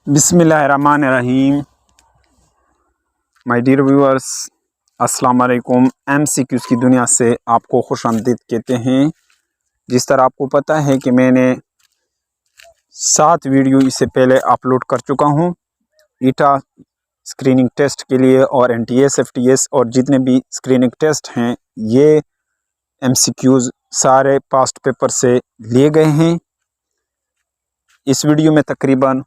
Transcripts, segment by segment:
बिस्मिल्लाहिर्रहमानिर्रहीम। My dear viewers, अस्सलाम वालेकुम। MCQs की दुनिया से आपको खुशामदीद कहते हैं। जिस तरह आपको पता है कि मैंने 7 वीडियो इससे पहले अपलोड कर चुका हूं ईटा स्क्रीनिंग टेस्ट के लिए और NTA FTS और जितने भी स्क्रीनिंग टेस्ट हैं ये MCQs सारे पास्ट पेपर से लिए गए हैं। इस वीडियो में तकरीबन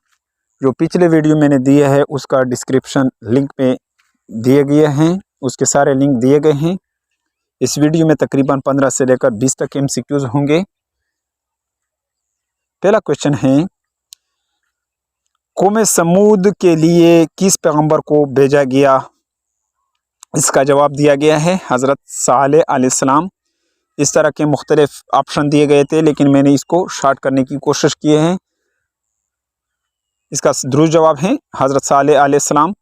जो पिछले वीडियो मैंने दिया है उसका डिस्क्रिप्शन लिंक पे दिए गए हैं, उसके सारे लिंक दिए गए हैं। इस वीडियो में तकरीबन 15 से लेकर 20 तक MCQs होंगे। पहला क्वेश्चन है, कौम समूद के लिए किस पैगंबर को भेजा गया? इसका जवाब दिया गया है हज़रत सालेह अलैहिस्सलाम। इस तरह के मुख्तलिफ ऑप्शन दिए गए थे लेकिन मैंने इसको शॉर्ट करने की कोशिश की है। इसका दुरुस्त जवाब है हज़रत सालेह अलैहिस्सलाम।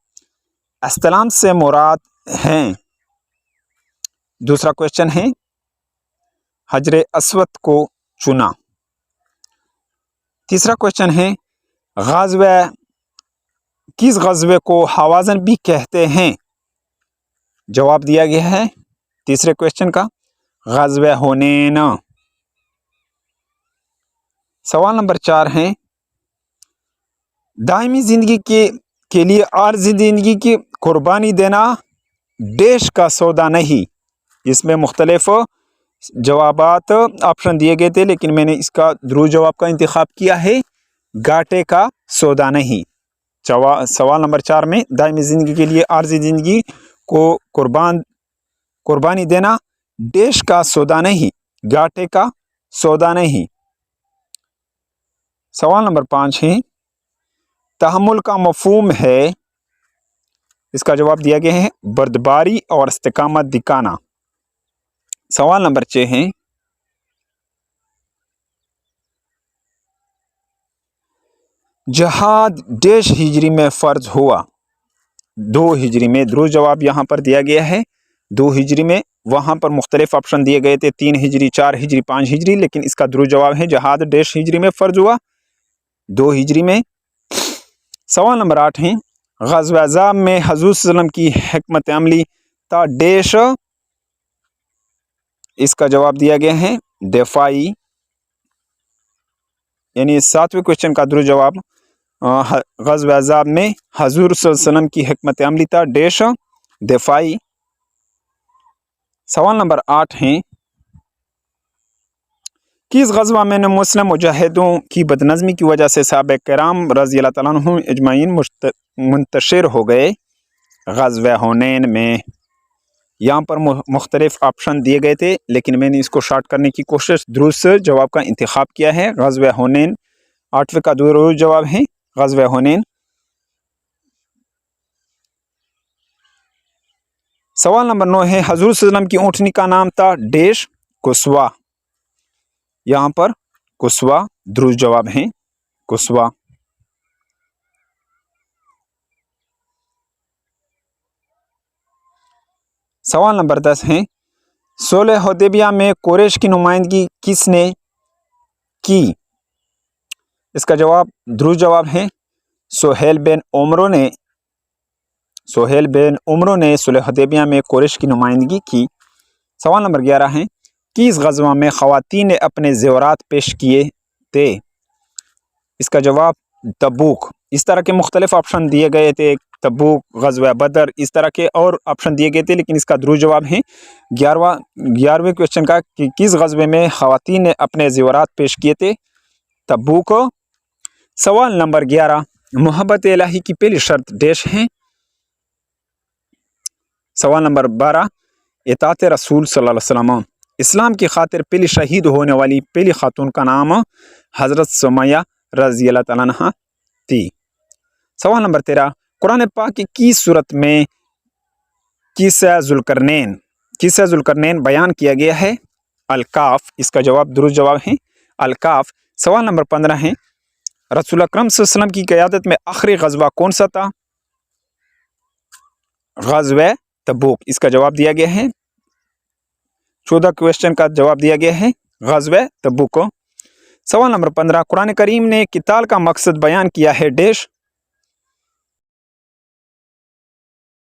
अस्सलाम से मुराद हैं। दूसरा क्वेश्चन है, हजरे अस्वद को चुना। तीसरा क्वेश्चन है, ग़ज़वे किस ग़ज़वे को हवाज़न भी कहते हैं? जवाब दिया गया है तीसरे क्वेश्चन का ग़ज़वे हुनैन। सवाल नंबर 4 है, दायमी ज़िंदगी के लिए आर्ज़ी ज़िंदगी की कुर्बानी देना देश का सौदा नहीं। इसमें मुख्तलिफ जवाबात ऑप्शन दिए गए थे लेकिन मैंने इसका दुरुस्त जवाब का इंतखाब किया है, घाटे का सौदा नहीं। सवाल नंबर 4 में दायमी ज़िंदगी के लिए आर्ज़ी ज़िंदगी को कुर्बानी देना देश का सौदा नहीं, घाटे का सौदा नहीं। सवाल नंबर 5 है, तहम्मुल का मफ़हूम है। इसका जवाब दिया गया है बर्दबारी और इस्तिकामत दिखाना। सवाल नंबर 6 है, जहाद देश हिजरी में फ़र्ज हुआ? 2 हिजरी में। दुरुस्त जवाब यहाँ पर दिया गया है 2 हिजरी में। वहाँ पर मुख्तलिफ ऑप्शन दिए गए थे 3 हिजरी, 4 हिजरी, 5 हिजरी, लेकिन इसका दुरुस्त जवाब है जहाद देश हिजरी में फ़र्ज हुआ 2 हिजरी में। सवाल नंबर 8 है, ग़ज़वे अहज़ाब में हज़ूर सल्लल्लाहु अलैहि वसल्लम की हिकमत अमली था देश? इसका जवाब दिया गया है दिफ़ाई। यानी 7वें क्वेश्चन का दुरुस्त जवाब ग़ज़वे अहज़ाब में हज़ूर सल्लल्लाहु अलैहि वसल्लम की हिकमत अमली था देश दिफ़ाई। सवाल नंबर 8 है, किस ग़ज़वा में मुस्लिम मुजाहिदों की बदनज़मी की वजह से सहाबा किराम रज़ियल्लाहु तआला अन्हुम अजमाइन मुंतशिर हो गए? ग़ज़वे हुनैन में। यहाँ पर मुख्तलिफ ऑप्शन दिए गए थे लेकिन मैंने इसको शॉर्ट करने की कोशिश दुरुस्त जवाब का इंतखाब किया है ग़ज़वे हुनैन। 8वें का दुरुस्त जवाब है ग़ज़वे हुनैन। सवाल नंबर 9 है, हज़ूर सल्लल्लाहु अलैहि वसल्लम की ऊँटनी का नाम था डेश कुस्वा। यहाँ पर कुस्वा दुरुस्त जवाब है कुस्वा। सवाल नंबर 10 है, सुलह हुदैबिया में कुरैश की नुमाइंदगी किसने की? इसका जवाब दुरुस्त जवाब है सुहेल बिन उमरो ने सुलह हुदैबिया में कुरैश की नुमाइंदगी की। सवाल नंबर 11 है, किस ग़ज़वा में ख़वातीन ने अपने ज़ेवरात पेश किए थे? इसका जवाब तबूक। इस तरह के मुख्तलिफ ऑप्शन दिए गए थे, तबूक, ग़ज़वा बदर, इस तरह के और ऑप्शन दिए गए थे लेकिन इसका दुरुस्त जवाब है 11वें क्वेश्चन का कि किस ग़ज़वे में ख़वातीन ने अपने ज़ेवरात पेश किए थे? तबूक। सवाल नंबर 11, मोहब्बत इलाही की पहली शर्त डैश है? सवाल नंबर 12, इताअत रसूल सल्लल्लाहु अलैहि वसल्लम। इस्लाम की खातिर पहली शहीद होने वाली पहली खातून का नाम हज़रत सुमैया रज़ियल्लाहु तआला अन्हा थी। सवाल नंबर 13, कुरान पाक की किस सूरत में किस्सा ज़ुल्करनैन बयान किया गया है? अल-काफ़। इसका जवाब दुरुस्त जवाब है अल-काफ़। सवाल नंबर 15 है, रसूल अकरम सल्लल्लाहु अलैहि वसल्लम की क़यादत में आखिरी ग़ज़वा कौन सा था? ग़ज़वे तबूक। इसका जवाब दिया गया है 14 क्वेश्चन का जवाब दिया गया है ग़ज़वे तबूक। सवाल नंबर 15, कुरान करीम ने क़िताल का मकसद बयान किया है डैश?